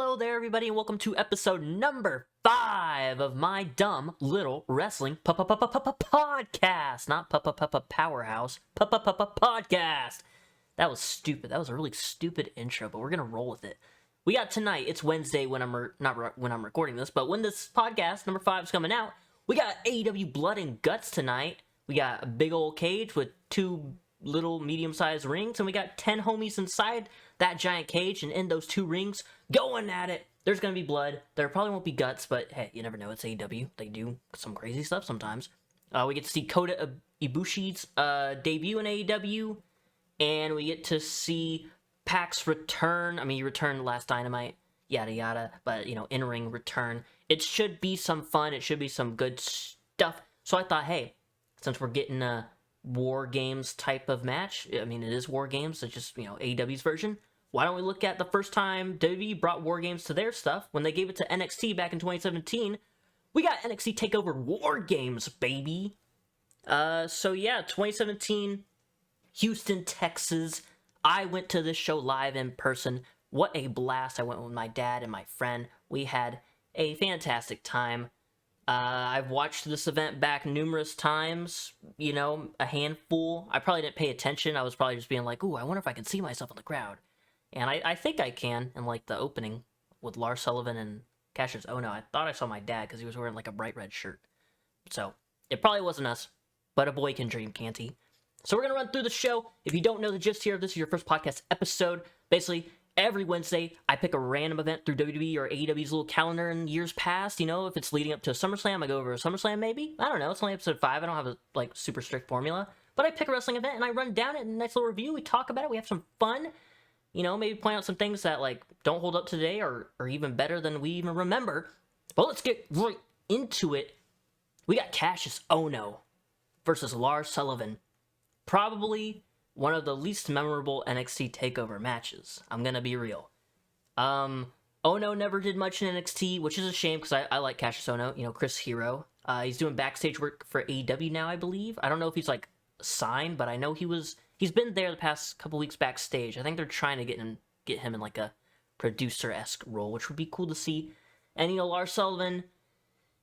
Hello there, everybody, and welcome to episode number 5 of my dumb little wrestling podcast. Not powerhouse, podcast. That was stupid. That was a really stupid intro, but we're gonna roll with it. We got tonight. It's Wednesday when not when I'm recording this, but when this podcast number 5 is coming out, we got AEW Blood and Guts tonight. We got a big old cage with 2 little medium-sized rings, and we got 10 homies inside that giant cage, and in those 2 rings, going at it. There's gonna be blood. There probably won't be guts, but hey, you never know. It's AEW. They do some crazy stuff sometimes. We get to see Kota Ibushi's debut in AEW, and we get to see Pac's return. I mean, he returned last Dynamite, yada yada, but, you know, in-ring return. It should be some fun. It should be some good stuff. So I thought, hey, since we're getting a War Games type of match, I mean, it is War Games, it's just, you know, AEW's version. Why don't we look at the first time WWE brought War Games to their stuff when they gave it to NXT back in 2017? We got NXT TakeOver War Games, baby. So yeah, 2017, Houston, Texas. I went to this show live in person. What a blast. I went with my dad and my friend. We had a fantastic time. I've watched this event back numerous times, you know, a handful. I probably didn't pay attention. I was probably just being like, ooh, I wonder if I can see myself in the crowd. And I think I can, in like the opening with Lars Sullivan and Cassius. Oh no, I thought I saw my dad because he was wearing like a bright red shirt. So, it probably wasn't us, but a boy can dream, can't he? So we're going to run through the show. If you don't know the gist here, if this is your first podcast episode, basically, every Wednesday, I pick a random event through WWE or AEW's little calendar in years past. You know, if it's leading up to a SummerSlam, I go over a SummerSlam maybe. I don't know. It's only episode 5. I don't have a, like, super strict formula. But I pick a wrestling event and I run down it in a nice little review. We talk about it. We have some fun. You know, maybe point out some things that, like, don't hold up today or even better than we even remember. But let's get right into it. We got Cassius Ohno versus Lars Sullivan. Probably one of the least memorable NXT TakeOver matches. I'm gonna be real. Ohno never did much in NXT, which is a shame because I like Cassius Ohno. You know, Chris Hero. He's doing backstage work for AEW now, I believe. I don't know if he's like signed, but I know he's been there the past couple weeks backstage. I think they're trying to get him in like a producer-esque role, which would be cool to see. And, you know, Lars Sullivan,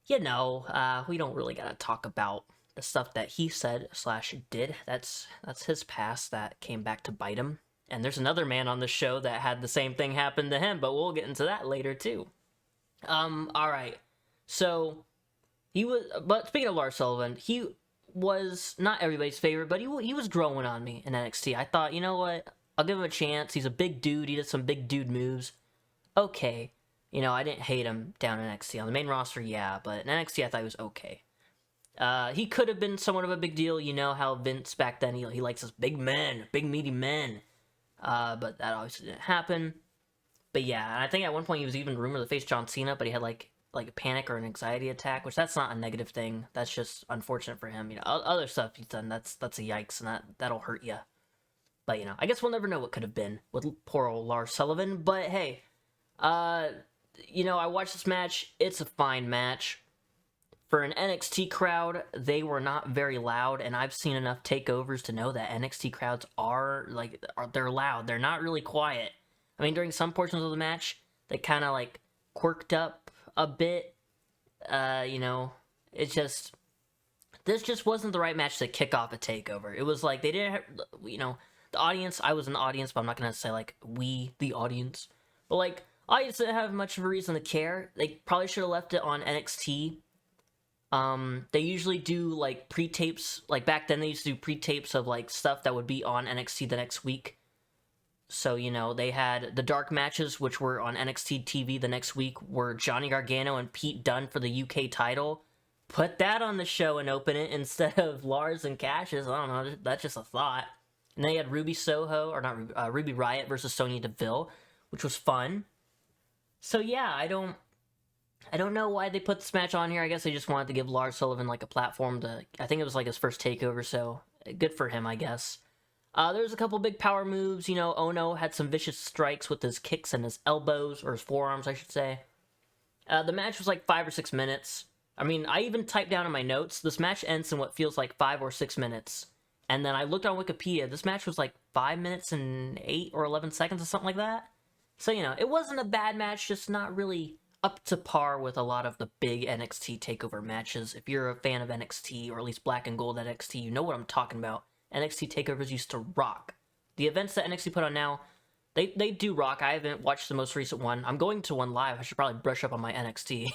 you know, we don't really gotta talk about the stuff that he said / did. That's his past that came back to bite him. And there's another man on the show that had the same thing happen to him, but we'll get into that later too. Alright. So, but speaking of Lars Sullivan, he was not everybody's favorite, but he was growing on me in NXT. I thought, you know what? I'll give him a chance. He's a big dude. He did some big dude moves. Okay. You know, I didn't hate him down in NXT. On the main roster, yeah, but in NXT I thought he was okay. He could have been somewhat of a big deal. You know how Vince back then, he likes his big men, big meaty men. But that obviously didn't happen. But yeah, I think at one point he was even rumored to face John Cena, but he had like a panic or an anxiety attack, which that's not a negative thing. That's just unfortunate for him. You know, other stuff he's done, that's a yikes, and that'll hurt you. But, you know, I guess we'll never know what could have been with poor old Lars Sullivan. But hey, you know, I watched this match. It's a fine match. For an NXT crowd, they were not very loud, and I've seen enough takeovers to know that NXT crowds they're loud. They're not really quiet. I mean, during some portions of the match, they kind of like quirked up a bit. You know, this just wasn't the right match to kick off a takeover. It was like they didn't have, you know, the audience. I was in the audience, but I'm not gonna say like we, the audience, but like audience didn't have much of a reason to care. They probably should have left it on NXT. They usually do, like, pre-tapes, like, back then they used to do pre-tapes of, like, stuff that would be on NXT the next week. So, you know, they had the dark matches, which were on NXT TV the next week, were Johnny Gargano and Pete Dunne for the UK title. Put that on the show and open it instead of Lars and Cassius. I don't know, that's just a thought. And then you had Ruby Riott versus Sonya Deville, which was fun. So, yeah, I don't know why they put this match on here. I guess they just wanted to give Lars Sullivan, like, a platform to... I think it was, like, his first takeover, so good for him, I guess. There's a couple big power moves. You know, Ohno had some vicious strikes with his kicks and his elbows, or his forearms, I should say. The match was, like, 5 or 6 minutes. I mean, I even typed down in my notes, this match ends in what feels like 5 or 6 minutes. And then I looked on Wikipedia. This match was, like, 5 minutes and 8 or 11 seconds or something like that. So, it wasn't a bad match, just not really up to par with a lot of the big NXT TakeOver matches. If you're a fan of NXT, or at least Black and Gold NXT, you know what I'm talking about. NXT TakeOvers used to rock. The events that NXT put on now, they do rock. I haven't watched the most recent one. I'm going to one live. I should probably brush up on my NXT.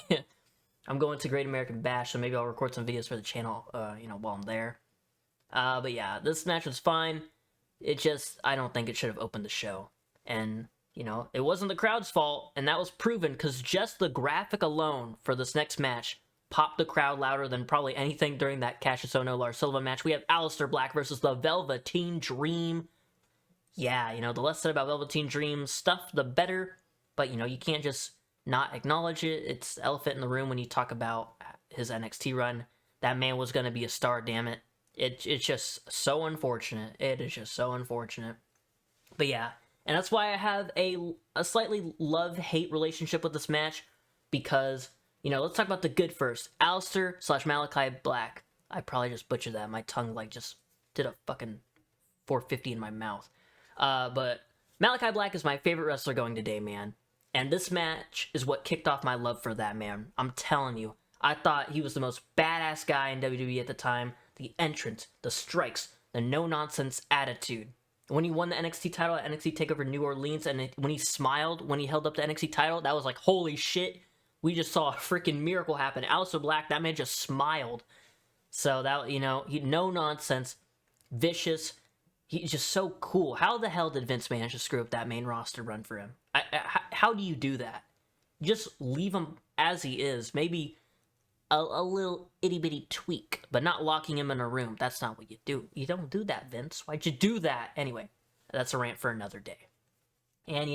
I'm going to Great American Bash, so maybe I'll record some videos for the channel, while I'm there. But yeah, this match was fine. I don't think it should have opened the show. And, it wasn't the crowd's fault, and that was proven, because just the graphic alone for this next match popped the crowd louder than probably anything during that Cassius Ohno-Lars Sullivan match. We have Aleister Black versus the Velveteen Dream. Yeah, the less said about Velveteen Dream stuff, the better. But, you can't just not acknowledge it. It's the elephant in the room when you talk about his NXT run. That man was going to be a star, damn it. It's just so unfortunate. It is just so unfortunate. But yeah, and that's why I have a slightly love-hate relationship with this match, because, let's talk about the good first. Aleister/Malachi Black. I probably just butchered that. My tongue, just did a fucking 450 in my mouth. But Malachi Black is my favorite wrestler going today, man. And this match is what kicked off my love for that man. I'm telling you. I thought he was the most badass guy in WWE at the time. The entrance, the strikes, the no-nonsense attitude. When he won the NXT title at NXT TakeOver New Orleans, and when he smiled when he held up the NXT title, that was like, holy shit, we just saw a freaking miracle happen. Aleister Black, that man just smiled. So that, no-nonsense, vicious, he's just so cool. How the hell did Vince manage to screw up that main roster run for him? How do you do that? Just leave him as he is. Maybe a little itty-bitty tweak, but not locking him in a room. That's not what you do. You don't do that, Vince. Why'd you do that? Anyway, that's a rant for another day. And,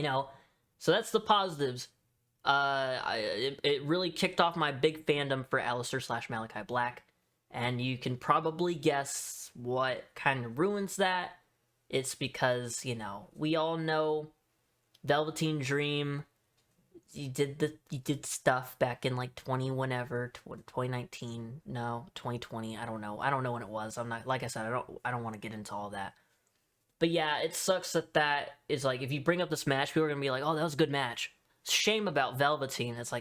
so that's the positives. It really kicked off my big fandom for Aleister/Malachi Black. And you can probably guess what kind of ruins that. It's because, we all know Velveteen Dream. You did stuff back in 2019, no, 2020. I don't know when it was. I'm not, like I said, I don't want to get into all that. But yeah, it sucks that is if you bring up this match, people are gonna be like, oh, that was a good match. Shame about Velveteen. It's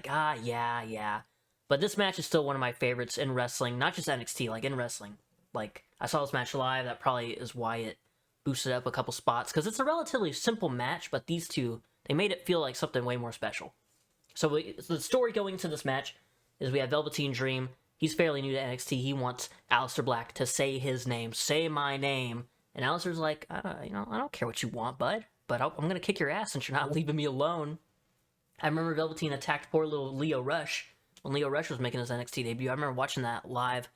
yeah. But this match is still one of my favorites in wrestling, not just NXT, in wrestling. I saw this match live. That probably is why it boosted up a couple spots, because it's a relatively simple match, but these two, they made it feel like something way more special. So the story going into this match is we have Velveteen Dream. He's fairly new to NXT. He wants Aleister Black to say his name, say my name. And Aleister's like, I don't care what you want, bud, but I'm going to kick your ass since you're not leaving me alone. I remember Velveteen attacked poor little Lio Rush when Lio Rush was making his NXT debut. I remember watching that live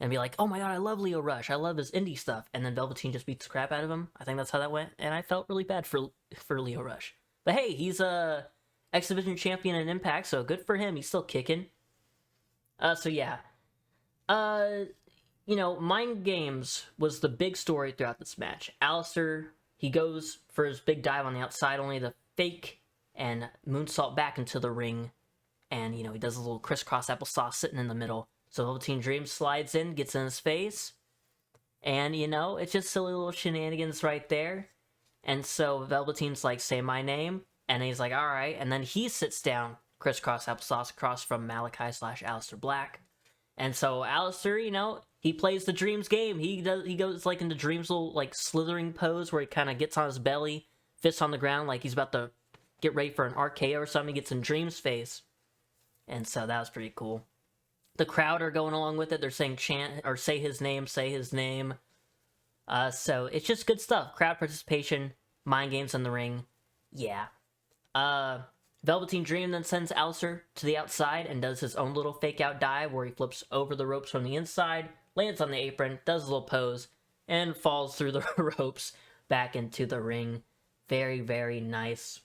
and be like, oh my god, I love Lio Rush. I love his indie stuff. And then Velveteen just beats the crap out of him. I think that's how that went. And I felt really bad for Lio Rush. But hey, he's a X Division champion in Impact, so good for him. He's still kicking. So yeah. Mind Games was the big story throughout this match. Aleister, he goes for his big dive on the outside, only to fake and moonsault back into the ring. And, he does a little crisscross applesauce sitting in the middle. So Velveteen Dream slides in, gets in his face. And, it's just silly little shenanigans right there. And so Velveteen's like, say my name. And he's like, all right. And then he sits down, crisscross applesauce, across from Malachi/Aleister Black. And so Aleister, he plays the Dream's game. He goes into Dream's little slithering pose where he kind of gets on his belly, fists on the ground, like he's about to get ready for an RKO or something. He gets in Dream's face. And so that was pretty cool. The crowd are going along with it. They're saying chant or say his name, say his name. So it's just good stuff. Crowd participation, mind games in the ring. Yeah. Velveteen Dream then sends Aleister to the outside and does his own little fake out dive where he flips over the ropes from the inside, lands on the apron, does a little pose, and falls through the ropes back into the ring. Very, very nice.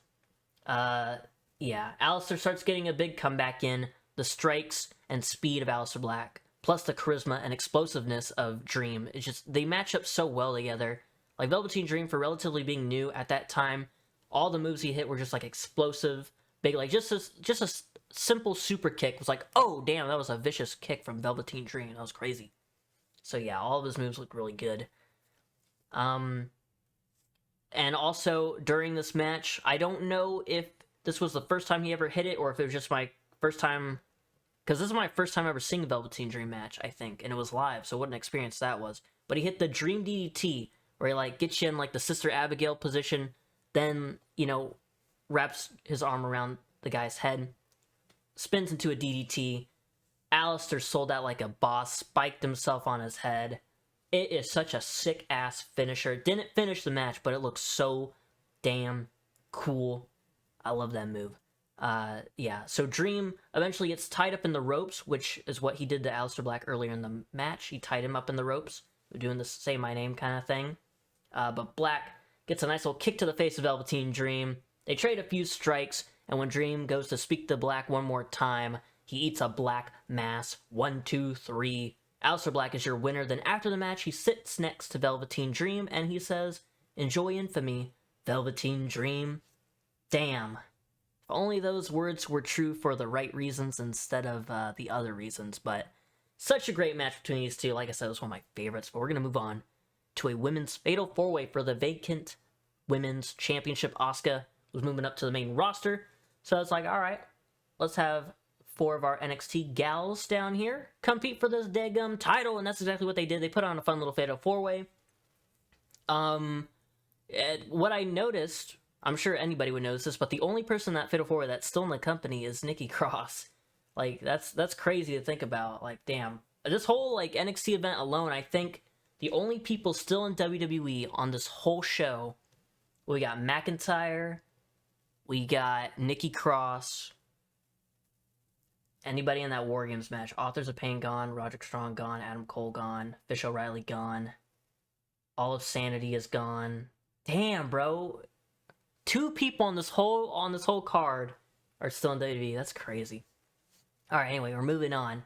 Yeah, Aleister starts getting a big comeback in. The strikes and speed of Aleister Black, plus the charisma and explosiveness of Dream. It's just, they match up so well together. Velveteen Dream, for relatively being new at that time, all the moves he hit were just explosive, big, just a simple super kick was oh damn, that was a vicious kick from Velveteen Dream. That was crazy. So yeah, all of his moves look really good. And also during this match, I don't know if this was the first time he ever hit it or if it was just my first time, because this is my first time ever seeing a Velveteen Dream match, I think, and it was live, so what an experience that was. But he hit the Dream DDT, where he like gets you in like the Sister Abigail position, then, you know, wraps his arm around the guy's head, spins into a DDT. Aleister sold that like a boss, spiked himself on his head. It is such a sick-ass finisher. It didn't finish the match, but it looks so damn cool. I love that move. Yeah, so Dream eventually gets tied up in the ropes, which is what he did to Aleister Black earlier in the match. He tied him up in the ropes, doing the say my name kind of thing. But Black gets a nice little kick to the face of Velveteen Dream. They trade a few strikes, and when Dream goes to speak to Black one more time, he eats a black mass. 1, 2, 3. Aleister Black is your winner. Then after the match, he sits next to Velveteen Dream, and he says, "Enjoy infamy, Velveteen Dream." Damn. If only those words were true for the right reasons instead of the other reasons. But such a great match between these two. Like I said, it was one of my favorites. But we're going to move on to a women's fatal four-way for the vacant women's championship. Asuka was moving up to the main roster. So it's like, all right, let's have 4 of our NXT gals down here compete for this daggum title. And that's exactly what they did. They put on a fun little fatal four-way. What I noticed, I'm sure anybody would notice this, but the only person in that fatal four-way that's still in the company is Nikki Cross. Like, that's crazy to think about. Like, damn. This whole, like, NXT event alone, I think the only people still in WWE on this whole show, we got McIntyre, we got Nikki Cross, anybody in that War Games match. Authors of Pain gone, Roderick Strong gone, Adam Cole gone, Fish O'Reilly gone, All of Sanity is gone. Damn, bro. 2 people on this whole card are still in WWE. That's crazy. Alright, anyway, we're moving on.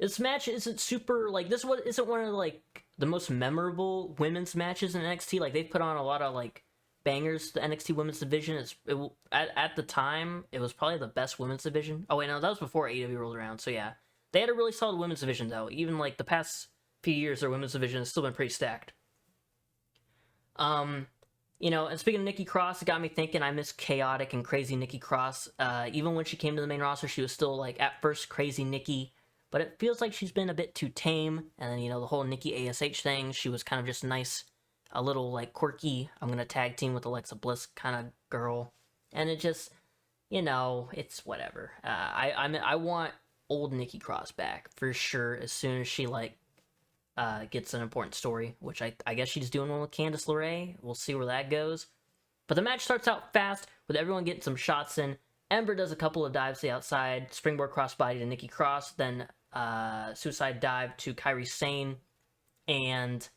This match isn't super, like, this isn't one of, like, the most memorable women's matches in NXT. Like, they've put on a lot of, like, bangers. The NXT women's division, at the time, it was probably the best women's division. Oh, wait, no, that was before AEW rolled around, so yeah. They had a really solid women's division, though. Even, like, the past few years, their women's division has still been pretty stacked. You know, and speaking of Nikki Cross, it got me thinking. I miss chaotic and crazy Nikki Cross. Even when she came to the main roster, she was still, like, at first crazy Nikki, but it feels like she's been a bit too tame. And then, you know, the whole Nikki ASH thing, she was kind of just nice, a little, like, quirky, I'm gonna tag team with Alexa Bliss kind of girl. And it just, you know, it's whatever. I want old Nikki Cross back, for sure, as soon as she, like, gets an important story, which I guess she's doing one with Candice LeRae. We'll see where that goes. But the match starts out fast, with everyone getting some shots in. Ember does a couple of dives to the outside, springboard crossbody to Nikki Cross, then suicide dive to Kairi Sane, and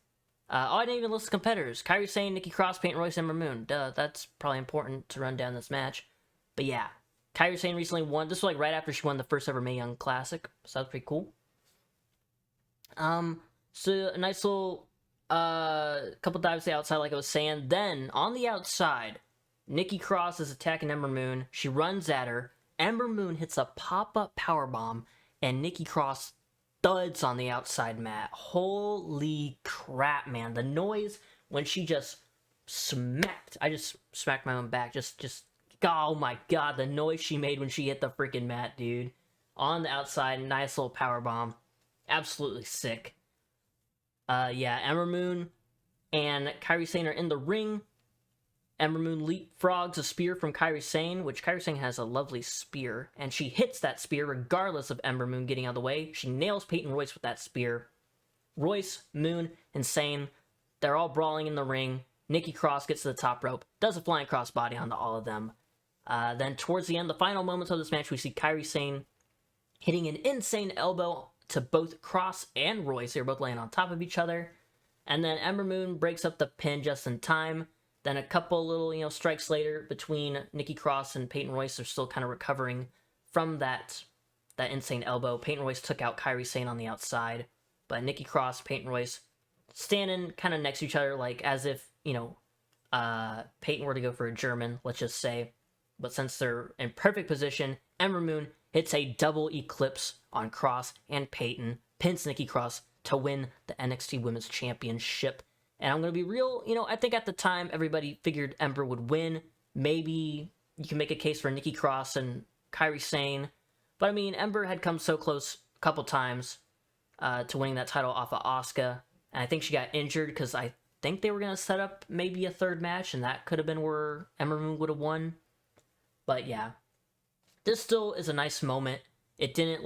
I didn't even list the competitors. Kairi Sane, Nikki Cross, Peyton Royce, Ember Moon. Duh, that's probably important to run down this match. But yeah, Kairi Sane recently won. This was like right after she won the first ever Mae Young Classic, so that's pretty cool. So a nice little couple dives to the outside, like I was saying. Then on the outside, Nikki Cross is attacking Ember Moon. She runs at her. Ember Moon hits a pop-up powerbomb, and Nikki Cross thuds on the outside mat. Holy crap, man. The noise when she just smacked. I just smacked my own back. Just, oh my god, the noise she made when she hit the freaking mat, dude. On the outside, nice little powerbomb. Absolutely sick. Yeah, Ember Moon and Kairi Sane are in the ring. Ember Moon leapfrogs a spear from Kairi Sane, which Kairi Sane has a lovely spear, and she hits that spear regardless of Ember Moon getting out of the way. She nails Peyton Royce with that spear. Royce, Moon, and Sane, they're all brawling in the ring. Nikki Cross gets to the top rope, does a flying crossbody onto all of them. Then towards the end, the final moments of this match, we see Kairi Sane hitting an insane elbow to both Cross and Royce. They're both laying on top of each other. And then Ember Moon breaks up the pin just in time. Then a couple little, strikes later between Nikki Cross and Peyton Royce. They're still kind of recovering from that insane elbow. Peyton Royce took out Kairi Sane on the outside. But Nikki Cross, Peyton Royce standing kind of next to each other, like as if, Peyton were to go for a German, let's just say. But since they're in perfect position, Ember Moon hits a double eclipse on Cross and Peyton, pins Nikki Cross to win the NXT Women's Championship. And I'm going to be real, I think at the time everybody figured Ember would win. Maybe you can make a case for Nikki Cross and Kairi Sane. But I mean, Ember had come so close a couple times to winning that title off of Asuka. And I think she got injured because I think they were going to set up maybe a third match, and that could have been where Ember Moon would have won. But yeah, this still is a nice moment. It didn't,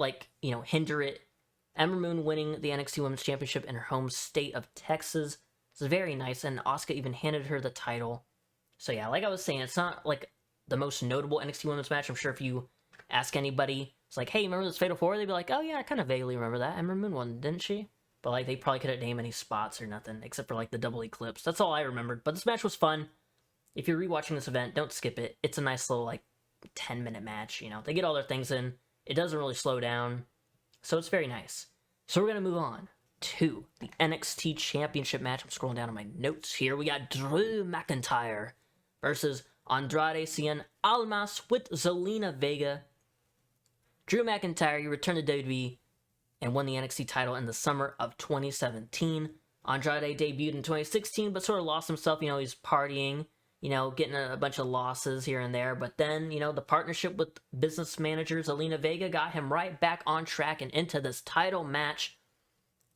hinder it. Ember Moon winning the NXT Women's Championship in her home state of Texas. It's very nice, and Asuka even handed her the title. So yeah, like I was saying, it's not like the most notable NXT Women's match. I'm sure if you ask anybody, it's like, hey, remember this Fatal 4? They'd be like, oh yeah, I kind of vaguely remember that. Ember Moon won, didn't she? But they probably couldn't name any spots or nothing, except for the double eclipse. That's all I remembered. But this match was fun. If you're rewatching this event, don't skip it. It's a nice little 10-minute match. They get all their things in. It doesn't really slow down, so it's very nice. So we're gonna move on to the NXT Championship match. I'm scrolling down on my notes here. We got Drew McIntyre versus Andrade Cien Almas with Zelina Vega. Drew McIntyre, he returned to WWE and won the NXT title in the summer of 2017. Andrade debuted in 2016, but sort of lost himself. He's partying, getting a bunch of losses here and there. But then, the partnership with business manager Zelina Vega got him right back on track and into this title match.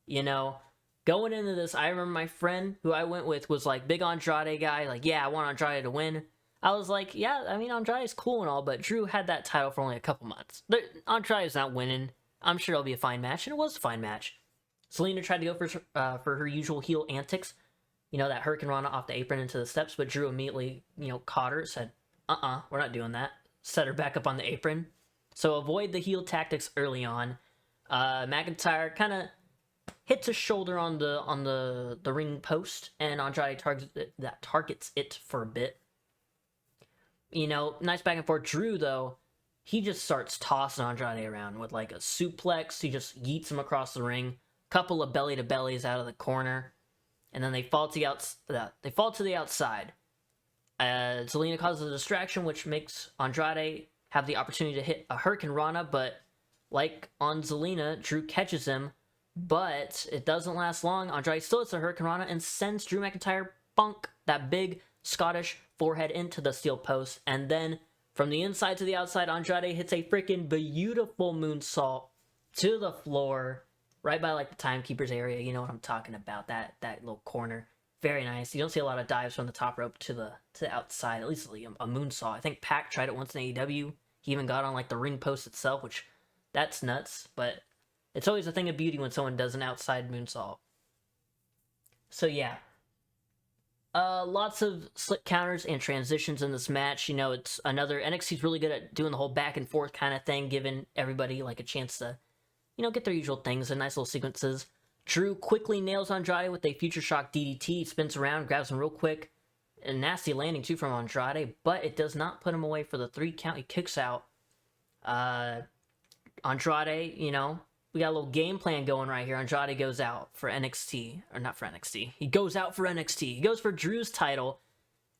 Going into this, I remember my friend who I went with was big Andrade guy. Yeah, I want Andrade to win. I was like, yeah, I mean, Andrade's cool and all, but Drew had that title for only a couple months. Andrade's not winning. I'm sure it'll be a fine match, and it was a fine match. Zelina tried to go for her usual heel antics. That Hurricane Rana off the apron into the steps, but Drew immediately, caught her, said, we're not doing that. Set her back up on the apron. So avoid the heel tactics early on. McIntyre kind of hits his shoulder on the ring post, and Andrade targets it for a bit. Nice back and forth. Drew, though, he just starts tossing Andrade around with a suplex. He just yeets him across the ring. Couple of belly to bellies out of the corner, and then they fall to the outside. Zelina causes a distraction, which makes Andrade have the opportunity to hit a Hurricane Rana, but like on Zelina, Drew catches him, but it doesn't last long. Andrade still hits a Hurricane Rana and sends Drew McIntyre that big Scottish forehead into the steel post, and then from the inside to the outside, Andrade hits a freaking beautiful moonsault to the floor, right by the timekeeper's area. You know what I'm talking about, that little corner. Very nice. You don't see a lot of dives from the top rope to the outside, at least a moonsault. I think Pac tried it once in AEW. He even got on the ring post itself, which that's nuts, but it's always a thing of beauty when someone does an outside moonsault. So yeah. Lots of slick counters and transitions in this match. It's another... NXT's really good at doing the whole back and forth kind of thing, giving everybody a chance to, get their usual things and nice little sequences. Drew quickly nails Andrade with a Future Shock DDT. He spins around, grabs him real quick. A nasty landing too from Andrade, but it does not put him away for the 3 count. He kicks out. Andrade, we got a little game plan going right here. Andrade goes out for NXT, or not for NXT. He goes out for NXT. He goes for Drew's title.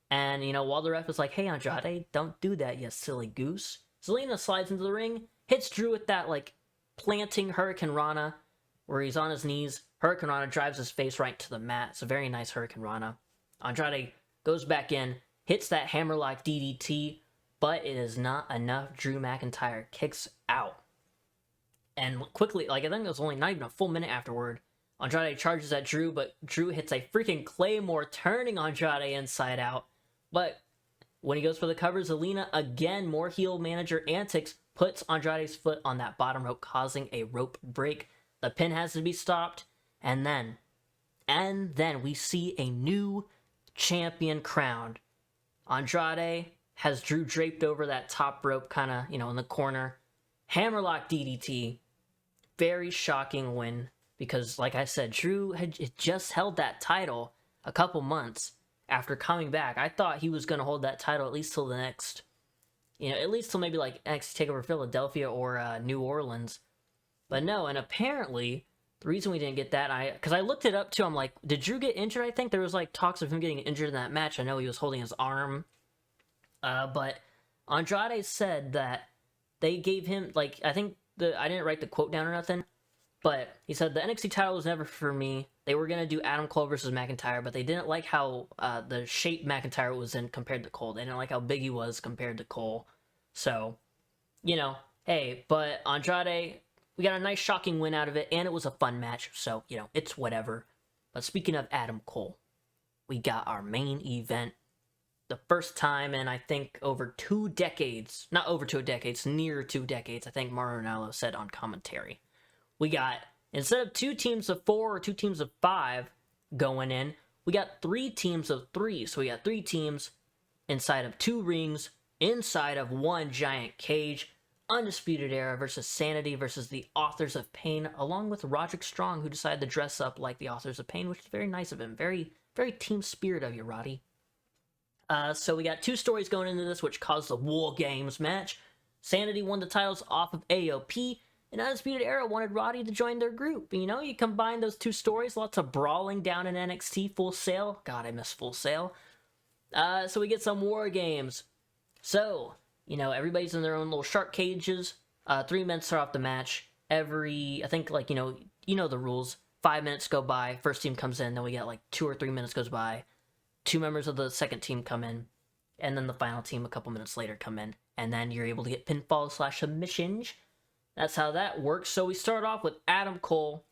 And, while the ref is like, hey, Andrade, don't do that, you silly goose. Zelina slides into the ring, hits Drew with that, planting Hurricane Rana, where he's on his knees. Hurricane Rana drives his face right to the mat. It's a very nice Hurricane Rana. Andrade goes back in, hits that hammerlock DDT, but it is not enough. Drew McIntyre kicks out. And quickly, I think it was only not even a full minute afterward, Andrade charges at Drew, but Drew hits a freaking Claymore, turning Andrade inside out. But when he goes for the cover, Zelina, again, more heel manager antics, puts Andrade's foot on that bottom rope, causing a rope break. The pin has to be stopped, and then we see a new champion crowned. Andrade has Drew draped over that top rope, kind of, in the corner. Hammerlock DDT. Very shocking win, because, like I said, Drew had just held that title a couple months after coming back. I thought he was going to hold that title at least till the next, at least till maybe NXT TakeOver Philadelphia or New Orleans. But no, and apparently, the reason we didn't get that, because I looked it up too, I'm like, did Drew get injured? I think there was talks of him getting injured in that match. I know he was holding his arm. But Andrade said that they gave him, I think I didn't write the quote down or nothing, But he said the NXT title was never for me. They were going to do Adam Cole versus McIntyre, but they didn't like how the shape McIntyre was in compared to Cole. They didn't like how big he was compared to Cole. So, hey, but Andrade, we got a nice shocking win out of it, and it was a fun match. So, it's whatever. But speaking of Adam Cole, we got our main event. The first time in, I think, over 2 decades. Not over 2 decades, near 2 decades, I think Mauro Ranallo said on commentary. We got, instead of 2 teams of 4 or 2 teams of 5 going in, we got 3 teams of 3. So we got 3 teams inside of 2 rings, inside of 1 giant cage. Undisputed Era versus Sanity versus the Authors of Pain, along with Roderick Strong, who decided to dress up like the Authors of Pain, which is very nice of him. Very, very team spirit of you, Roddy. So we got 2 stories going into this, which caused the War Games match. Sanity won the titles off of AOP, and Undisputed Era wanted Roddy to join their group. You combine those 2 stories, lots of brawling down in NXT Full Sail. God, I miss Full Sail. So we get some War Games. So, everybody's in their own little shark cages. 3 minutes start off the match. I think, the rules. 5 minutes go by, first team comes in, then we get 2 or 3 minutes goes by. 2 members of the second team come in, and then the final team a couple minutes later come in, and then you're able to get pinfall/submissions. That's how that works. So we start off with Adam Cole,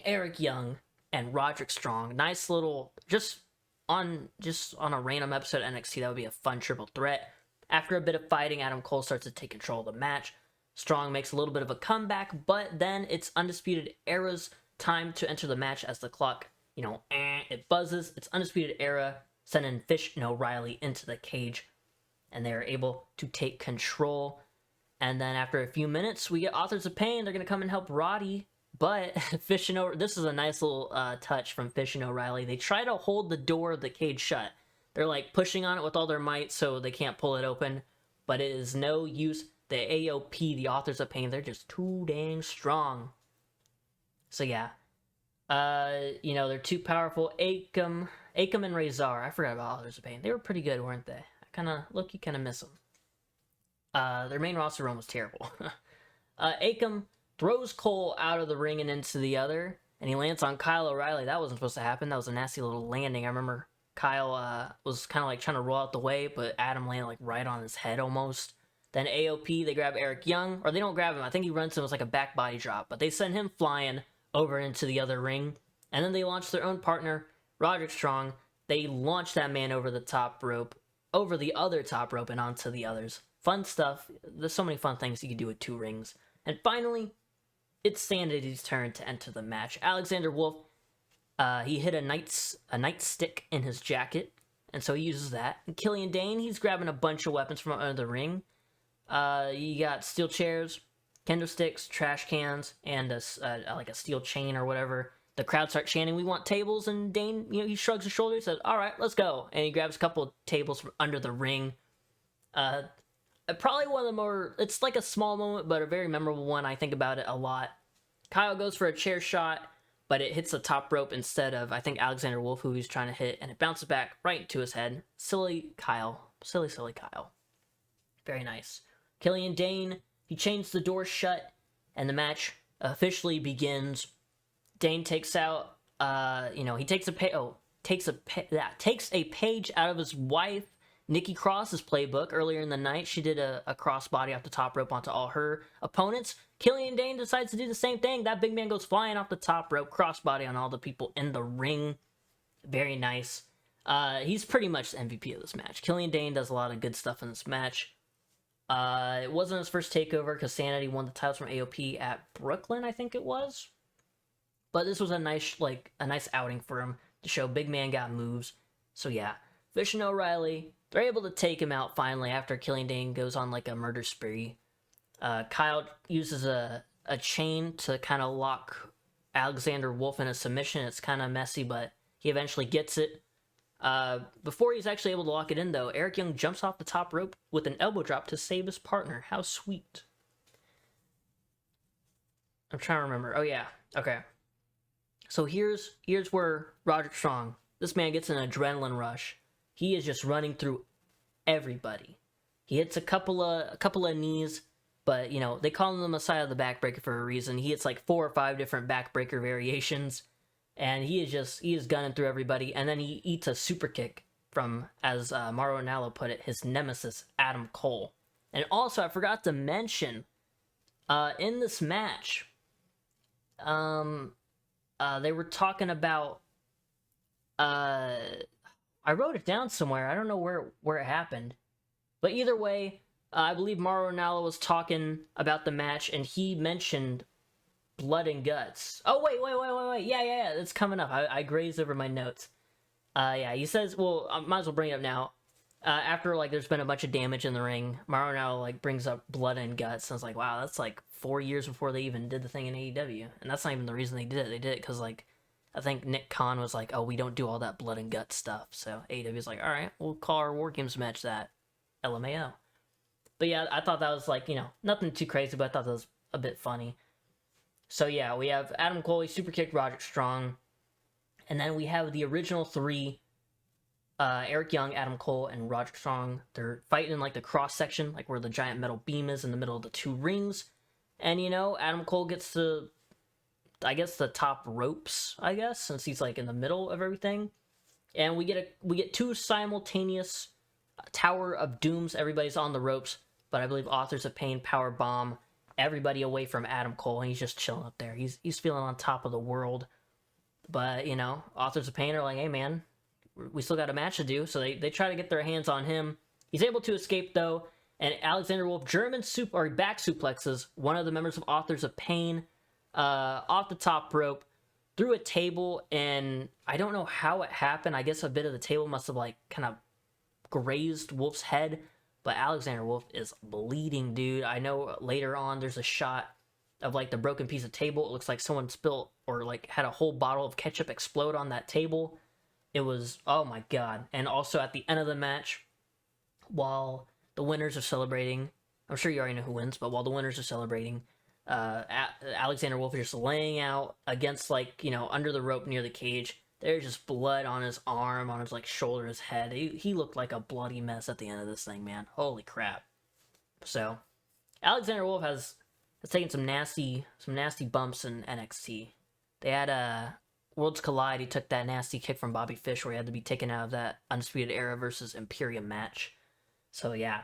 Eric Young, and Roderick Strong. Nice little, just on a random episode of NXT, that would be a fun triple threat. After a bit of fighting, Adam Cole starts to take control of the match. Strong makes a little bit of a comeback, but then it's Undisputed Era's time to enter the match as the clock, it buzzes. It's Undisputed Era sending Fish and O'Reilly into the cage, and they're able to take control. And then after a few minutes, we get Authors of Pain. They're going to come and help Roddy, but this is a nice little touch from Fish and O'Reilly. They try to hold the door of the cage shut. They're pushing on it with all their might so they can't pull it open, but it is no use. The AOP, the Authors of Pain, they're just too dang strong. So yeah, they're too powerful. Akam and Razor. I forgot about Authors of Pain. They were pretty good, weren't they? I kind of miss them. Their main roster run was terrible. Akam throws Cole out of the ring and into the other, and he lands on Kyle O'Reilly. That wasn't supposed to happen. That was a nasty little landing. I remember Kyle was kind of trying to roll out the way, but Adam landed right on his head almost. Then AOP, they grab Eric Young, or they don't grab him. I think he runs him as a back body drop, but they send him flying over into the other ring, and then they launch their own partner, Roderick Strong. They launch that man over the top rope, over the other top rope, and onto the others. Fun stuff. There's so many fun things you can do with 2 rings. And finally, it's Sanity's turn to enter the match. Alexander Wolf, he hit a nightstick in his jacket, and so he uses that. And Killian Dane, he's grabbing a bunch of weapons from under the ring. You got steel chairs, kendo sticks, trash cans, and a steel chain or whatever. The crowd start chanting, "We want tables," and Dane, he shrugs his shoulders, says, "All right, let's go." And he grabs a couple of tables from under the ring. Probably one of the more, it's a small moment, but a very memorable one. I think about it a lot. Kyle goes for a chair shot, but it hits the top rope instead of, I think, Alexander Wolf, who he's trying to hit, and it bounces back right into his head. Silly Kyle. Silly Kyle. Very nice. Killian Dane, he chains the door shut, and the match officially begins. Dane takes out, he takes a page out of his wife Nikki Cross's playbook. Earlier in the night, she did a crossbody off the top rope onto all her opponents. Killian Dane decides to do the same thing. That big man goes flying off the top rope, crossbody on all the people in the ring. Very nice. He's pretty much the MVP of this match. Killian Dane does a lot of good stuff in this match. It wasn't his first takeover because Sanity won the titles from AOP at Brooklyn, I think it was. But this was a nice outing for him to show big man got moves. So yeah, Fish and O'Reilly, they're able to take him out finally after Killian Dane goes on a murder spree. Kyle uses a chain to kind of lock Alexander Wolf in a submission. It's kind of messy, but he eventually gets it. Before he's actually able to lock it in, though, Eric Young jumps off the top rope with an elbow drop to save his partner. How sweet. I'm trying to remember. Oh, yeah. Okay. So here's where Roderick Strong, this man gets an adrenaline rush. He is just running through everybody. He hits a couple of knees, But, you know, they call him the Messiah of the Backbreaker for a reason. He hits like 4 or 5 different backbreaker variations. And he is gunning through everybody. And then he eats a super kick from, as Mauro Ranallo put it, his nemesis, Adam Cole. And also, I forgot to mention, in this match, they were talking about, I wrote it down somewhere. I don't know where it happened. But either way, I believe Mauro Ranallo was talking about the match, and he mentioned Blood and Guts. Oh, wait. Yeah, it's coming up. I grazed over my notes. Yeah, he says, well, I might as well bring it up now. After, like, there's been a bunch of damage in the ring, Mauro Ranallo, like, brings up Blood and Guts. And I was like, wow, that's, like, 4 years before they even did the thing in AEW. And that's not even the reason they did it. They did it because, like, I think Nick Khan was like, oh, we don't do all that blood and guts stuff. So AEW's like, all right, we'll call our War Games match that. LMAO. But yeah, I thought that was like, you know, nothing too crazy, but I thought that was a bit funny. So yeah, we have Adam Cole, he super kicked Roderick Strong. And then we have the original 3, Eric Young, Adam Cole, and Roderick Strong. They're fighting in like the cross section, like where the giant metal beam is in the middle of the 2 rings. And you know, Adam Cole gets to, I guess, the top ropes, I guess, since he's like in the middle of everything. And we get 2 simultaneous Tower of Dooms. Everybody's on the ropes, but I believe Authors of Pain power bomb everybody away from Adam Cole, and he's just chilling up there. He's feeling on top of the world. But, you know, Authors of Pain are like, hey man, we still got a match to do, so they try to get their hands on him. He's able to escape though, and Alexander Wolf back suplexes one of the members of Authors of Pain off the top rope through a table, and I don't know how it happened. I guess a bit of the table must have like kind of grazed Wolf's head, but Alexander Wolf is bleeding, dude. I know later on there's a shot of like the broken piece of table. It looks like someone spilled or like had a whole bottle of ketchup explode on that table. It was, oh my god. And also at the end of the match, while the winners are celebrating, I'm sure you already know who wins, but while the winners are celebrating, Alexander Wolf is just laying out against, like, you know, under the rope near the cage. There's just blood on his arm, on his like shoulder, his head. He looked like a bloody mess at the end of this thing, man. Holy crap. So Alexander Wolf has taken some nasty bumps in NXT. They had Worlds Collide. He took that nasty kick from Bobby Fish where he had to be taken out of that Undisputed Era versus Imperium match. So yeah,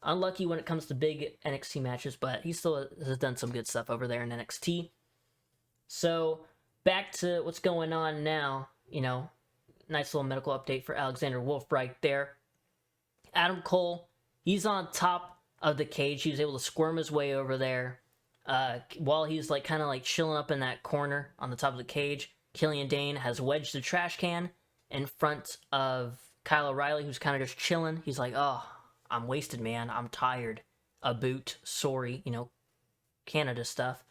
unlucky when it comes to big NXT matches, but he still has done some good stuff over there in NXT. So back to what's going on now. You know, nice little medical update for Alexander Wolf right there. Adam Cole, he's on top of the cage. He was able to squirm his way over there while he's like kind of like chilling up in that corner on the top of the cage. Killian Dane has wedged the trash can in front of Kyle O'Reilly, who's kind of just chilling. He's like, oh, I'm wasted, man. I'm tired. A boot. Sorry. You know, Canada stuff.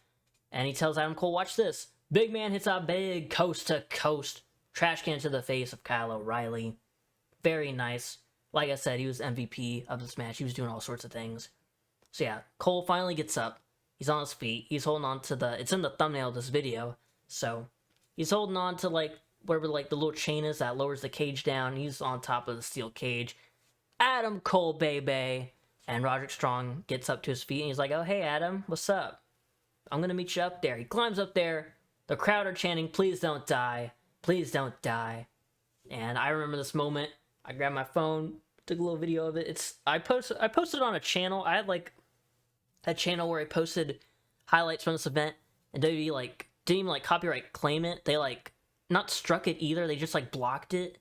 And he tells Adam Cole, watch this. Big man hits a big coast-to-coast trash can to the face of Kyle O'Reilly. Very nice. Like I said, he was MVP of this match. He was doing all sorts of things. So yeah, Cole finally gets up. He's on his feet. He's holding on to it's in the thumbnail of this video. So he's holding on to like wherever like the little chain is that lowers the cage down. He's on top of the steel cage. Adam Cole, baby. And Roderick Strong gets up to his feet and he's like, oh, hey, Adam, what's up? I'm going to meet you up there. He climbs up there. The crowd are chanting, please don't die. Please don't die. And I remember this moment. I grabbed my phone, took a little video of it. I posted on a channel. I had like a channel where I posted highlights from this event, and WWE like didn't even like copyright claim it. They like not struck it either. They just like blocked it.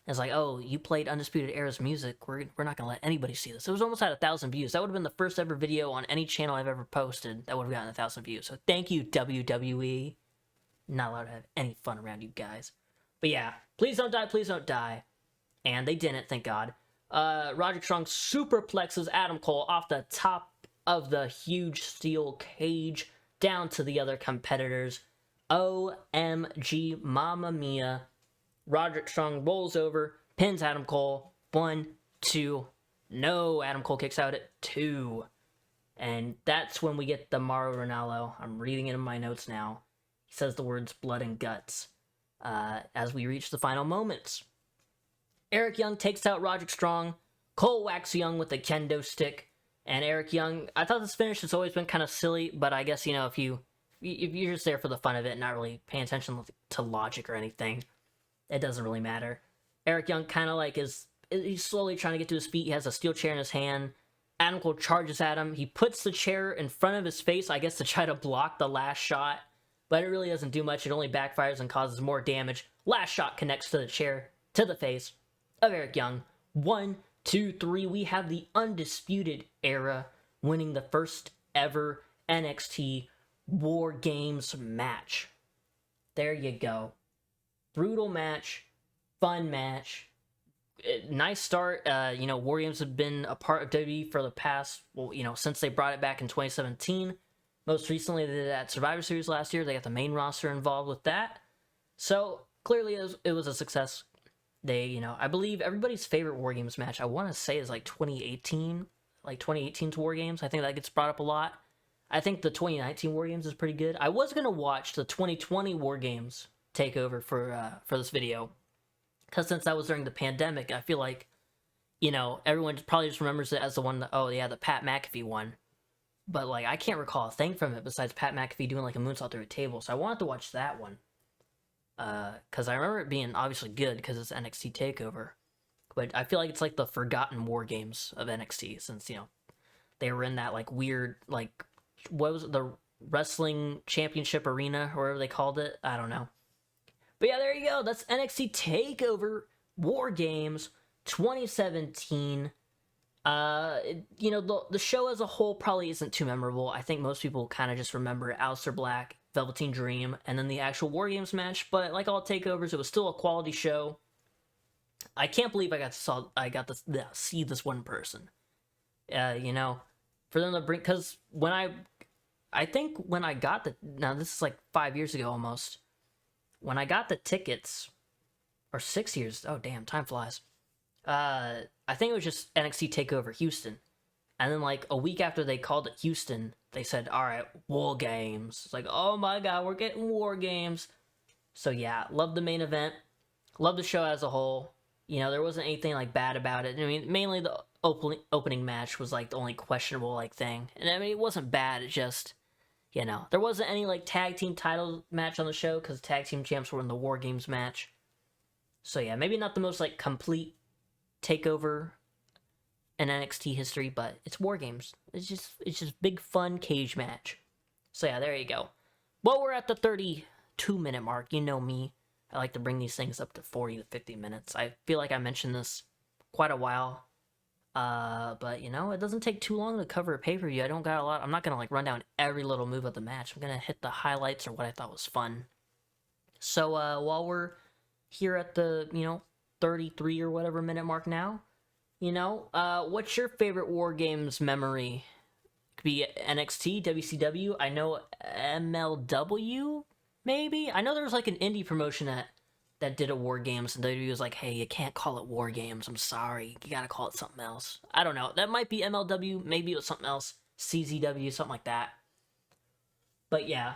It's like, oh, you played Undisputed Era's music. We're not gonna let anybody see this. It was almost at 1,000 views. That would have been the first ever video on any channel I've ever posted that would have gotten 1,000 views. So thank you, WWE. Not allowed to have any fun around you guys. But yeah, please don't die, please don't die. And they didn't, thank God. Roderick Strong superplexes Adam Cole off the top of the huge steel cage down to the other competitors. OMG, Mamma Mia. Roderick Strong rolls over, pins Adam Cole. 1, 2, no. Adam Cole kicks out at 2. And that's when we get the Mauro Ranallo. I'm reading it in my notes now. He says the words blood and guts as we reach the final moments. Eric Young takes out Roderick Strong. Cole whacks Young with a kendo stick. And Eric Young, I thought this finish has always been kind of silly, but I guess, if you're just there for the fun of it and not really paying attention to logic or anything, it doesn't really matter. Eric Young kind of like he's slowly trying to get to his feet. He has a steel chair in his hand. Adam Cole charges at him. He puts the chair in front of his face, I guess, to try to block the last shot, but it really doesn't do much. It only backfires and causes more damage. Last shot connects to the chair, to the face of Eric Young. 1, 2, 3. We have the Undisputed Era winning the first ever NXT War Games match. There you go. Brutal match, fun match. Nice start. War Games have been a part of WWE for the past, since they brought it back in 2017. Most recently, they did that Survivor Series last year. They got the main roster involved with that. So, clearly it was a success. They, I believe everybody's favorite War Games match, I want to say, is like 2018. Like 2018's War Games. I think that gets brought up a lot. I think the 2019 War Games is pretty good. I was going to watch the 2020 War Games takeover for this video. Because since that was during the pandemic, I feel like, everyone probably just remembers it as the one that, the Pat McAfee one. But, I can't recall a thing from it besides Pat McAfee doing, a moonsault through a table. So I wanted to watch that one. Because I remember it being obviously good because it's NXT TakeOver. But I feel like it's, the forgotten War Games of NXT. Since, they were in that, weird, what was it? The Wrestling Championship Arena, or whatever they called it. I don't know. But yeah, there you go. That's NXT TakeOver War Games 2017. The show as a whole probably isn't too memorable. I think most people kind of just remember Aleister Black, Velveteen Dream, and then the actual War Games match. But like all takeovers, it was still a quality show. I can't believe I got to see this one person. For them to bring, because when I think when I got now this is 5 years ago almost. When I got the tickets, or 6 years, oh damn, time flies. I think it was just NXT TakeOver Houston. And then a week after they called it Houston, they said, alright, War Games. It's oh my god, we're getting War Games. So yeah, love the main event. Love the show as a whole. There wasn't anything bad about it. I mean, mainly the opening match was the only questionable thing. And I mean, it wasn't bad, it just... there wasn't any, tag team title match on the show, because tag team champs were in the War Games match. So, yeah, maybe not the most, complete takeover in NXT history, but it's War Games. It's just big, fun cage match. So, yeah, there you go. Well, we're at the 32-minute mark. You know me. I like to bring these things up to 40 to 50 minutes. I feel like I mentioned this quite a while. But it doesn't take too long to cover a pay-per-view. I don't got a lot. I'm not gonna run down every little move of the match. I'm gonna hit the highlights or what I thought was fun. So while we're here at the 33 or whatever minute mark now, what's your favorite War Games memory? Could be NXT, WCW. I know MLW maybe. I know there was an indie promotion that did a War Games, and WWE was hey, you can't call it War Games, I'm sorry, you gotta call it something else. I don't know, that might be MLW, maybe it was something else, CZW, something like that. But yeah,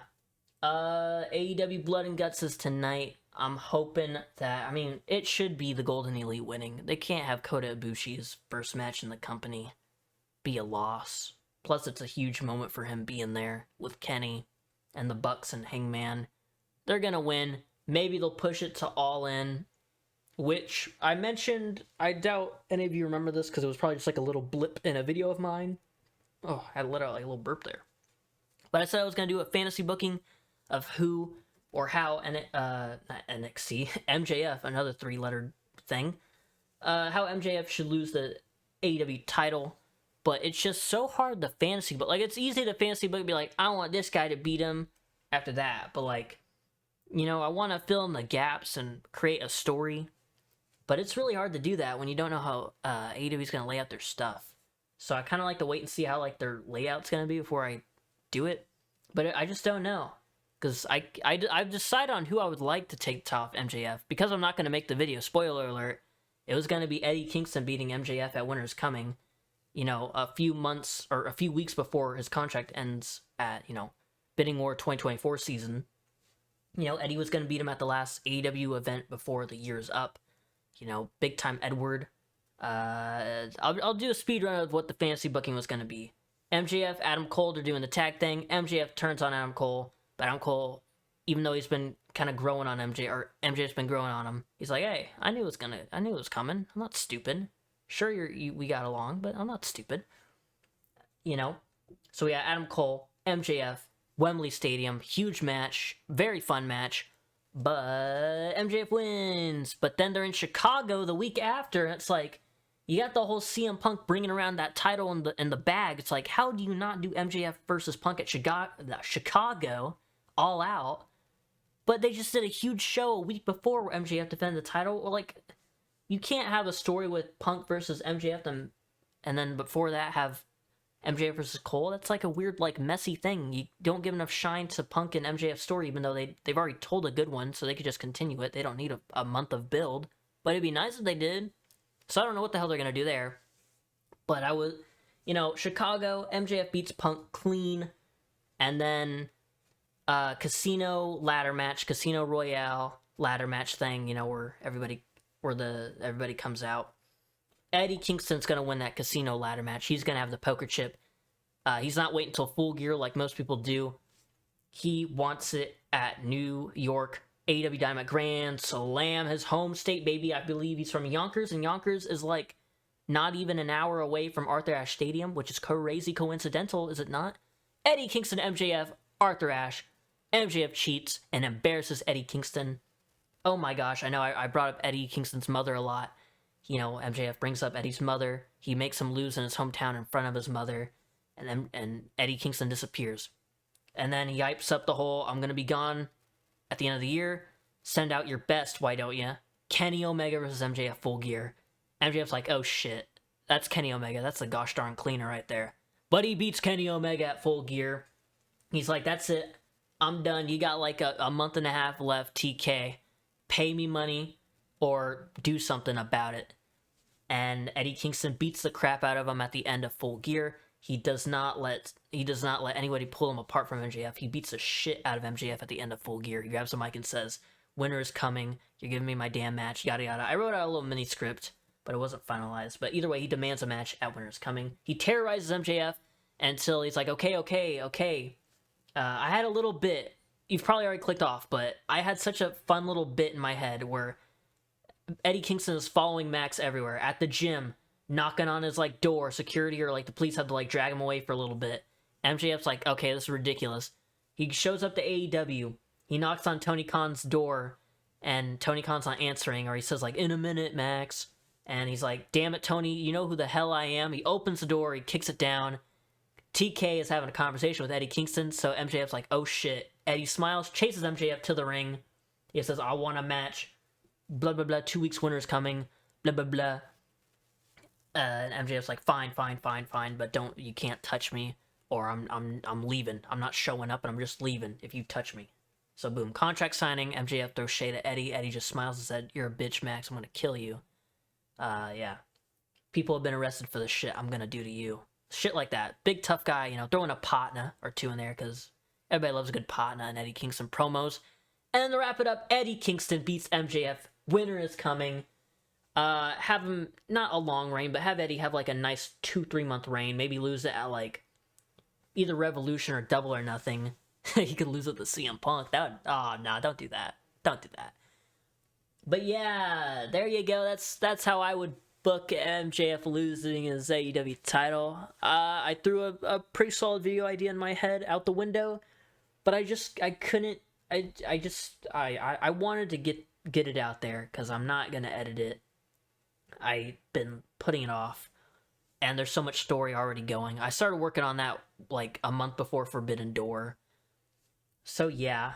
AEW Blood and Guts is tonight. I'm hoping that, it should be the Golden Elite winning. They can't have Kota Ibushi's first match in the company be a loss. Plus, it's a huge moment for him being there with Kenny and the Bucks and Hangman. They're gonna win. Maybe they'll push it to All In, which I mentioned. I doubt any of you remember this because it was probably just a little blip in a video of mine. Oh, I had literally a little burp there. But I said I was going to do a fantasy booking of who or how, not NXT, MJF, another three-lettered thing, how MJF should lose the AEW title. But it's just so hard to fantasy book. It's easy to fantasy book and be I want this guy to beat him after that. But I want to fill in the gaps and create a story. But it's really hard to do that when you don't know how AEW is going to lay out their stuff. So I kind of like to wait and see how their layout's going to be before I do it. But I just don't know. Because I've decided on who I would like to take top MJF. Because I'm not going to make the video. Spoiler alert. It was going to be Eddie Kingston beating MJF at Winter's Coming. A few months or a few weeks before his contract ends at, Bidding War 2024 season. Eddie was going to beat him at the last AEW event before the year's up. Big time Edward. I'll do a speed run of what the fantasy booking was going to be. MJF, Adam Cole, they're doing the tag thing. MJF turns on Adam Cole, but Adam Cole, even though he's been kind of growing on MJF's been growing on him, he's like, hey, I knew it was coming. I'm not stupid. Sure, we got along, but I'm not stupid. You know? So we got Adam Cole, MJF, Wembley Stadium, huge match, very fun match, but MJF wins. But then they're in Chicago the week after, and it's like, you got the whole CM Punk bringing around that title in the bag. It's like, how do you not do MJF versus Punk at Chicago, all out? But they just did a huge show a week before where MJF defended the title. Like, you can't have a story with Punk versus MJF and then before that have MJF versus Cole. That's like a weird, like, messy thing. You don't give enough shine to Punk and MJF's story, even though they've already told a good one, so they could just continue it. They don't need a month of build. But it'd be nice if they did. So I don't know what the hell they're going to do there. But Chicago, MJF beats Punk clean. And then Casino ladder match, Casino Royale ladder match thing, where everybody comes out. Eddie Kingston's going to win that Casino ladder match. He's going to have the poker chip. He's not waiting until Full Gear like most people do. He wants it at New York. AEW Dynamite Grand Slam, his home state, baby. I believe he's from Yonkers, and Yonkers is like not even an hour away from Arthur Ashe Stadium, which is crazy coincidental, is it not? Eddie Kingston, MJF, Arthur Ashe. MJF cheats and embarrasses Eddie Kingston. Oh my gosh, I know I brought up Eddie Kingston's mother a lot. MJF brings up Eddie's mother. He makes him lose in his hometown in front of his mother, and Eddie Kingston disappears. And then he hypes up the whole, I'm going to be gone at the end of the year, send out your best, why don't you? Kenny Omega versus MJF Full Gear. MJF's like, oh shit, that's Kenny Omega. That's the gosh darn cleaner right there. But he beats Kenny Omega at Full Gear. He's like, that's it. I'm done. You got like a month and a half left, TK. Pay me money or do something about it. And Eddie Kingston beats the crap out of him at the end of Full Gear. He does not let anybody pull him apart from MJF. He beats the shit out of MJF at the end of Full Gear. He grabs the mic and says, winner is coming. You're giving me my damn match, yada yada. I wrote out a little mini script, but it wasn't finalized. But either way, he demands a match at Winner is Coming. He terrorizes MJF until he's like, okay. I had a little bit. You've probably already clicked off, but I had such a fun little bit in my head where Eddie Kingston is following Max everywhere. At the gym, knocking on his door, security or the police had to drag him away for a little bit. MJF's like, okay, this is ridiculous. He shows up to AEW. He knocks on Tony Khan's door, and Tony Khan's not answering, or he says in a minute, Max. And he's like, damn it, Tony, you know who the hell I am? He opens the door, he kicks it down. TK is having a conversation with Eddie Kingston, so MJF's like, oh shit. Eddie smiles, chases MJF to the ring. He says, I want a match. Blah, blah, blah, 2 weeks winner is coming. Blah, blah, blah. And MJF's like, fine, but you can't touch me, or I'm leaving. I'm not showing up, and I'm just leaving if you touch me. So boom, contract signing. MJF throws shade at Eddie. Eddie just smiles and said, you're a bitch, Max. I'm gonna kill you. Yeah. People have been arrested for the shit I'm gonna do to you. Shit like that. Big tough guy, throwing a partner or two in there, because everybody loves a good partner and Eddie Kingston promos. And then to wrap it up, Eddie Kingston beats MJF. Winner is coming. Have him, not a long reign, but have Eddie have a nice 2-3 month reign. Maybe lose it at either Revolution or Double or Nothing. He could lose it to CM Punk. Don't do that. Don't do that. But yeah, there you go. That's how I would book MJF losing his AEW title. I threw a pretty solid video idea in my head out the window, but I couldn't. I wanted to get it out there because I'm not gonna edit it. I've been putting it off, and there's so much story already going. I started working on that a month before Forbidden Door. So yeah,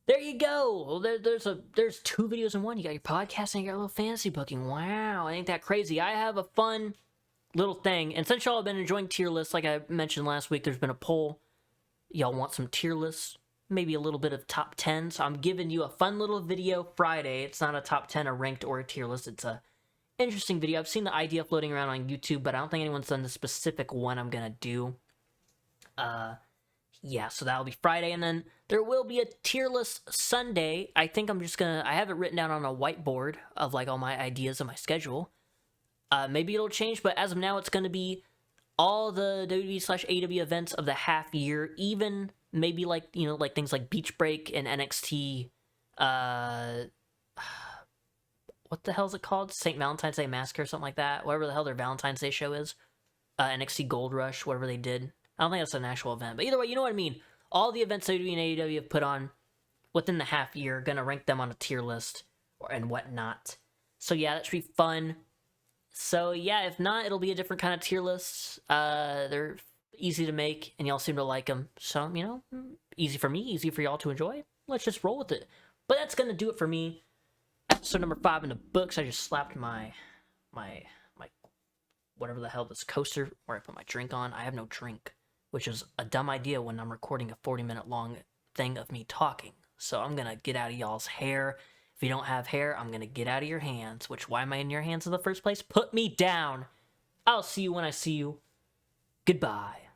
there you go. There's 2 videos in one. You got your podcast and you got a little fantasy booking. Wow, ain't that crazy? I have a fun little thing, and since y'all have been enjoying tier lists, like I mentioned last week, there's been a poll. Y'all want some tier lists? Maybe a little bit of top 10. So I'm giving you a fun little video Friday. It's not a top 10, a ranked, or a tier list. It's a interesting video. I've seen the idea floating around on YouTube, but I don't think anyone's done the specific one I'm gonna do. Yeah, so that'll be Friday, and then there will be a tier list Sunday. I think I have it written down on a whiteboard of all my ideas and my schedule. Maybe it'll change, but as of now, it's going to be all the WWE/AEW events of the half year, even maybe like things like Beach Break and NXT. What the hell is it called? St. Valentine's Day Massacre or something like that. Whatever the hell their Valentine's Day show is. NXT Gold Rush, whatever they did. I don't think that's an actual event, but either way, you know what I mean. All the events WWE and AEW have put on within the half year, gonna rank them on a tier list and whatnot. So yeah, that should be fun. So yeah, if not, it'll be a different kind of tier list. They're easy to make, and y'all seem to like them. So, easy for me, easy for y'all to enjoy. Let's just roll with it. But that's gonna do it for me. Episode number 5 in the books. I just slapped my whatever the hell this coaster where I put my drink on. I have no drink, which is a dumb idea when I'm recording a 40-minute long thing of me talking. So I'm gonna get out of y'all's hair. If you don't have hair, I'm gonna get out of your hands. Which, why am I in your hands in the first place? Put me down. I'll see you when I see you. Goodbye.